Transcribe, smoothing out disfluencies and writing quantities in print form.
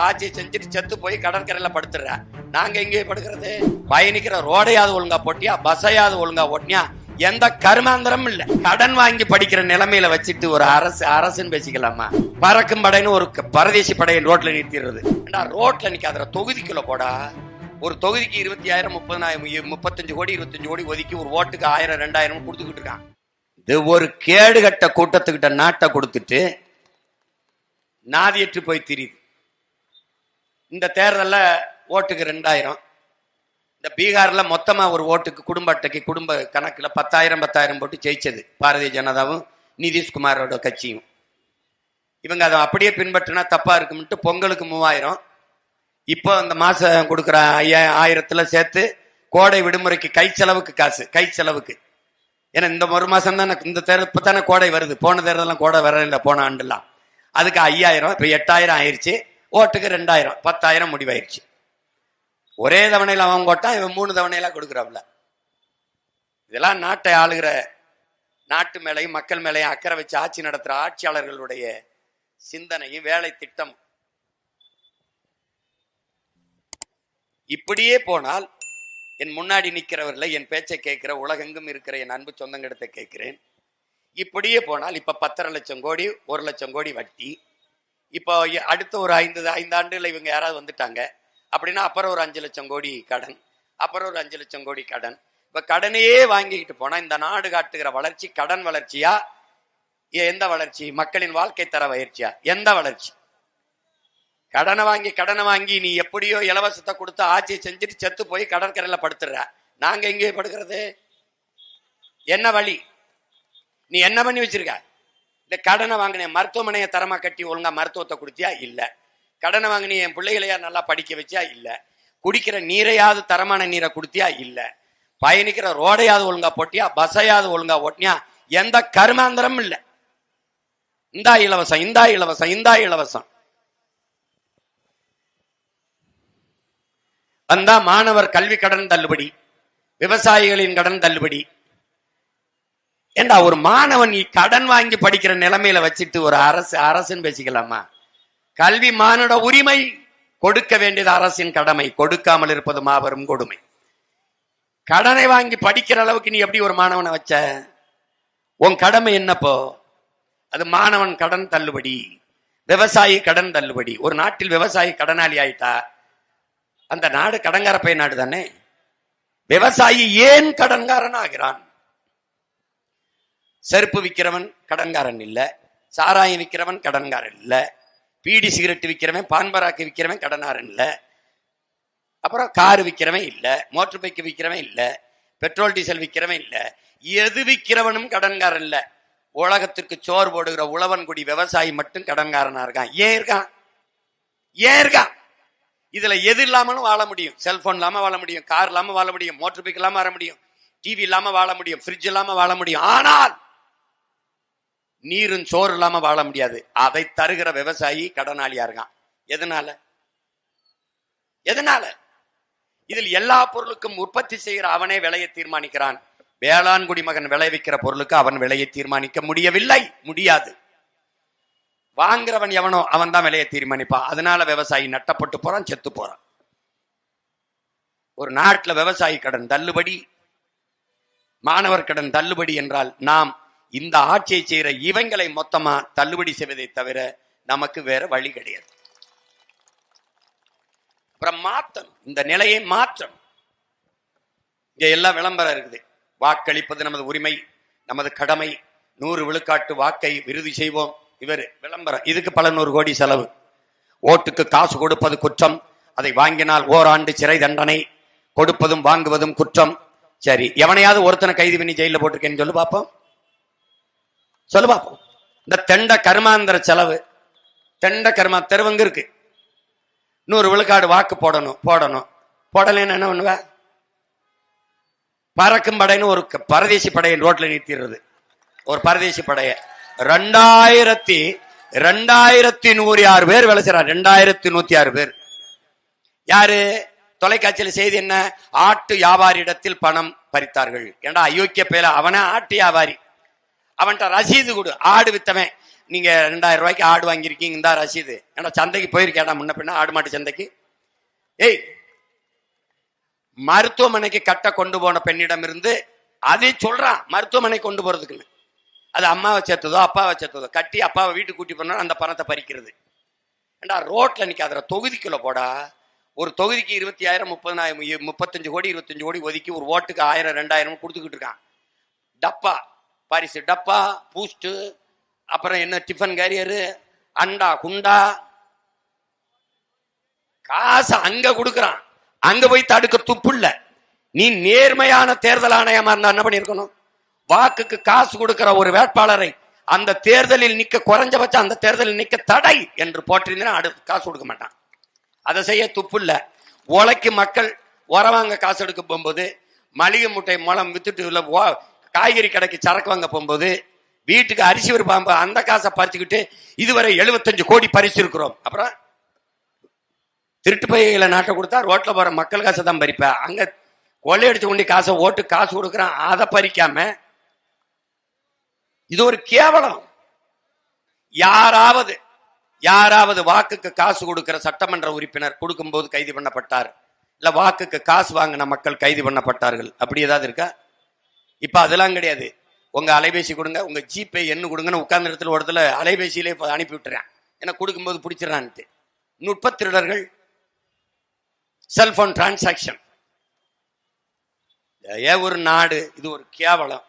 ஆட்சி செஞ்சுட்டு செத்து போய் கடற்கரையில படுத்துற. நாங்க எங்கே படுக்கிறது? பயணிக்கிற ரோடையாவது ஒழுங்கா போட்டியா, பஸ்ஸையாவது ஒழுங்கா ஓட்டியா? எந்த கருமாந்திரமும் இல்ல. கடன் வாங்கி படிக்கிற நிலைமையில வச்சுட்டு ஒரு அரசுன்னு பேசிக்கலாமா? பறக்கும் படைன்னு ஒரு பரதேசி படையை ரோட்ல நிறுத்திடுறது. ரோட்ல நிக்காத, தொகுதிக்குள்ள போடா. ஒரு தொகுதிக்கு 20,000 30,000 35 கோடி 25 கோடி ஒதுக்கி ஒரு ஓட்டுக்கு 1000 2000 கொடுத்துக்கிட்டு இருக்கான். இது ஒரு கேடுகட்ட கூட்டத்துக்கிட்ட நாட்டை கொடுத்துட்டு நாதியற்று போய் திரியுது. இந்த தேர்தல்ல ஓட்டுக்கு 2000, இந்த பீகார்ல மொத்தமா ஒரு ஓட்டுக்கு குடும்ப அட்டைக்கு குடும்ப கணக்குல 10,000 போட்டு ஜெயிச்சது பாரதிய ஜனதாவும் நிதிஷ்குமாரோட கட்சியும். இவங்க அதை அப்படியே பின்பற்றினா தப்பா இருக்கும்ட்டு பொங்கலுக்கு 3000, இப்போ அந்த மாசம் கொடுக்குற 5000 சேர்த்து கோடை விடுமுறைக்கு கை செலவுக்கு காசு, கை செலவுக்கு. ஏன்னா இந்த ஒரு மாசம் தானே, இந்த தேர்தல் இப்பதானே கோடை வருது. போன தேர்தலாம் கோடை வரல, போன ஆண்டுலாம். அதுக்கு 5000, இப்ப 8000 ஆயிடுச்சு. ஓட்டுக்கு 2000, 10,000 முடிவாயிருச்சு. ஒரே தவணையில அவன் போட்டான், இவன் 3 தவணையில கொடுக்குறாப்ல. இதெல்லாம் நாட்டை ஆளுகிற, நாட்டு மேலையும் மக்கள் மேலையும் அக்கறை வச்சு ஆட்சி நடத்துற ஆட்சியாளர்களுடைய சிந்தனையும் வேலை திட்டம். இப்படியே போனால் என் முன்னாடி நிற்கிறவர்களை, என் பேச்சை கேட்கிற உலகெங்கும் இருக்கிற என் அன்பு சொந்தங்கிட்ட கேட்கிறேன். இப்படியே போனால் இப்ப 10,5 லட்சம் கோடி 1 லட்சம் கோடி வட்டி. இப்போ அடுத்த ஒரு 5 ஆண்டுல இவங்க யாராவது வந்துட்டாங்க அப்படின்னா அப்புறம் ஒரு 5 லட்சம் கோடி கடன், அப்புறம் ஒரு 5 லட்சம் கோடி கடன். இப்ப கடனையே வாங்கிக்கிட்டு போனா இந்த நாடு காட்டுகிற வளர்ச்சி கடன் வளர்ச்சியா, எந்த வளர்ச்சி? மக்களின் வாழ்க்கை தர வளர்ச்சியா? எந்த வளர்ச்சி? கடனை வாங்கி நீ எப்படியோ இலவசத்தை கொடுத்து ஆட்சியை செஞ்சுட்டு செத்து போய் கடற்கரையில படுத்துற. நாங்க எங்கே படுக்கிறது? என்ன வழி? நீ என்ன பண்ணி வச்சிருக்க? இந்த கடனை வாங்கின மருத்துவமனையை தரமா கட்டி ஒழுங்கா மருத்துவத்தை கொடுத்தியா? இல்ல. கடனை வாங்கினி என் பிள்ளைகளையா நல்லா படிக்க வச்சியா? இல்ல. குடிக்கிற நீரையாவது தரமான நீரை கொடுத்தியா? இல்ல. பயணிக்கிற ரோடையாவது ஒழுங்கா போட்டியா, பஸ்ஸையாவது ஒழுங்கா ஓட்டியா? எந்த கருமாந்திரமும் இல்ல. இந்தா இலவசம், இந்தா இலவசம், இந்தா இலவசம். அந்த மாணவர் கல்வி கடன் தள்ளுபடி, விவசாயிகளின் கடன் தள்ளுபடி. ஏண்டா ஒரு மாணவன் கடன் வாங்கி படிக்கிற நிலைமையில வச்சுட்டு ஒரு அரசுன்னு பேசிக்கலாமா? கல்வி மானுட உரிமை, கொடுக்க வேண்டியது அரசின் கடமை, கொடுக்காமல் இருப்பது மாபெரும் கொடுமை. கடனை வாங்கி படிக்கிற அளவுக்கு நீ எப்படி ஒரு மாணவனை வச்ச? உன் கடமை என்னப்போ? அது மாணவன் கடன் தள்ளுபடி, விவசாயி கடன் தள்ளுபடி. ஒரு நாட்டில் விவசாயி கடனாளி ஆயிட்டா அந்த நாடு கடன்கார பைய நாடு தானே. விவசாயி ஏன் கடன்காரன் ஆகிறான்? செருப்பு விற்கிறவன் கடன்காரன் இல்ல, சாராயம் விற்கிறவன் கடன்காரன் இல்ல, பீடி சிகரெட் விற்கிறவன் பான்பராக்கு விற்கிறவன் கடன்காரன் இல்ல, அப்புறம் கார் விற்கிறவன் இல்ல, மோட்டர் பைக் விற்கிறவன் இல்ல, பெட்ரோல் டீசல் விற்கிறவன் இல்ல. எது விற்கிறவனும் கடன்காரன் இல்ல. உலகத்திற்கு சோறு போடுகிற உழவன்குடி விவசாயி மட்டும் கடன்காரனா இருக்கான். ஏன் இருக்கான்? ஏன் இருக்கான்? இதுல எது இல்லாமலும் வாழ முடியும். செல்போன் இல்லாம வாழ முடியும், கார் இல்லாம வாழ முடியும், மோட்டர் பைக் இல்லாம வாழ முடியும், டிவி இல்லாம வாழ முடியும், ஃப்ரிட்ஜ் இல்லாம வாழ முடியும். ஆனால் நீரும் சோறு இல்லாம வாழ முடியாது. அதை தருகிற விவசாயி கடனாளியா இருக்கான். எதனால? எதனால? இதில் எல்லா பொருளுக்கும் உற்பத்தி செய்கிற அவனே விலையை தீர்மானிக்கிறான். வேளாண் குடிமகன் விளைவிக்கிற பொருளுக்கு அவன் விலையை தீர்மானிக்க முடியவில்லை, முடியாது. வாங்குறவன் எவனோ அவன் தான் விலையை தீர்மானிப்பான். அதனால விவசாயி நட்டப்பட்டு போறான், செத்து போறான். ஒரு நாட்டில் விவசாயி கடன் தள்ளுபடி, மாணவர் கடன் தள்ளுபடி என்றால் நாம் இந்த ஆட்சியை செய்கிற இவங்களை மொத்தமா தள்ளுபடி செய்வதை தவிர நமக்கு வேற வழி கிடையாது. அப்புறம் மாற்றணும், இந்த நிலையை மாற்றணும். இங்க எல்லாம் விளம்பரம் இருக்குது. வாக்களிப்பது நமது உரிமை, நமது கடமை, 100 விழுக்காட்டு வாக்கை விருதி செய்வோம். இவர் விளம்பரம். இதுக்கு பல 100 கோடி செலவு. ஓட்டுக்கு காசு கொடுப்பது குற்றம், அதை வாங்கினால் ஓராண்டு சிறை தண்டனை, கொடுப்பதும் வாங்குவதும் குற்றம். சரி, எவனையாவது ஒருத்தனை கைது பண்ணி ஜெயில போட்டிருக்கேன்னு சொல்லு பாப்போம், சொல்லு பாப்போம். இந்த தெண்ட கருமாந்திர செலவு, தெண்ட கருமா தெருவங்க இருக்கு. 100 விழுக்காடு வாக்கு போடணும், போடலன்னு என்ன பண்ணுவ? பறக்கும் படைன்னு ஒரு பரதேசி படையை ரோட்ல நிறுத்திடுறது. ஒரு பரதேசி படைய 2106 பேர் வேலை செய்யறார். 2106 பேர். யாரு? தொலைக்காட்சியில் செய்தி என்ன? ஆட்டு வியாபாரியிடத்தில் பணம் பறித்தார்கள். ஏண்டா அயோக்கிய பேல, அவன ஆட்டு வியாபாரி, அவன்கிட்ட ரசீது கொடு. ஆடு வித்தவன் நீங்க 2000 ரூபாய்க்கு ஆடு வாங்கியிருக்கீங்க, இந்த ரசீது. ஏன்னா சந்தைக்கு போயிருக்கேடா முன்ன பின்ன, ஆடு மாட்டு சந்தைக்கு. ஏய், மருத்துவமனைக்கு கட்ட கொண்டு போன பெண்ணிடம் இருந்து அதை சொல்றான், மருத்துவமனை கொண்டு போறதுக்குன்னு. அது அம்மாவை சேர்த்ததோ அப்பாவை சேர்த்ததோ, கட்டி அப்பாவை வீட்டுக்கு கூட்டி போனா அந்த பணத்தை பறிக்கிறது. ஏண்டா ரோட்ல நிக்காத, தொகுதிக்குள்ள போடா. ஒரு தொகுதிக்கு 20,000 30,000 35 கோடி 25 கோடி ஒதுக்கி ஒரு ஓட்டுக்கு 1000 2000 கொடுத்துக்கிட்டு இருக்கான். டப்பா பரிசு டப்பா, பூஸ்ட், அப்புறம் என்ன டிஃபன் கேரியரு, அண்டா குண்டா, காசு அங்க கொடுக்கறான். அங்க போய் தடுக்க துப்பு இல்ல. நீ நேர்மையான தேர்தல் ஆணையமா இருந்தா என்ன பண்ணிருக்கணும்? வாக்குக்கு காசு கொடுக்கிற ஒரு வேட்பாளரை அந்த தேர்தலில் நிக்க, குறைஞ்சபட்சம் அந்த தேர்தலில் நிக்க தடை என்று போட்டிருந்தா காசு கொடுக்க மாட்டான். அதை செய்ய துப்பு இல்ல. உழைக்கு மக்கள் உரவாங்க காசு எடுக்க போகும்போது, மளிகை முட்டை மூலம் வித்துட்டு காய்கறி கடைக்கு சரக்கு வாங்க போகும்போது, வீட்டுக்கு அரிசி ஒரு பாம்பு அந்த காசை பறிச்சுக்கிட்டு இதுவரை 75 கோடி பரிசு இருக்கிறோம். அப்புறம் திருட்டு பைகளை நாட்டை கொடுத்தா ரோட்ல போற மக்கள் காசை தான் பறிப்ப. அங்க கொள்ளையடிச்சு கொண்டு காசை ஓட்டு காசு கொடுக்குறான், அதை பறிக்காம. இது ஒரு கேவலம். யாராவது வாக்குக்கு காசு கொடுக்கிற சட்டமன்ற உறுப்பினர் கொடுக்கும்போது கைது பண்ணப்பட்டார், இல்ல வாக்குக்கு காசு வாங்கின மக்கள் கைது பண்ணப்பட்டார்கள், அப்படி ஏதாவது இருக்கா? இப்ப அதெல்லாம் கிடையாது. உங்க அலைபேசி கொடுங்க, உங்க ஜிபே எண்ணு கொடுங்கன்னு உட்கார்ந்த இடத்துல ஒரு இடத்துல அலைபேசியிலே அனுப்பி விட்டுறேன். ஏன்னா கொடுக்கும்போது பிடிச்சிடறான்ட்டு. நுட்ப திருடர்கள், செல்போன் டிரான்சாக்சன். ஒரு நாடு இது ஒரு கேவலம்.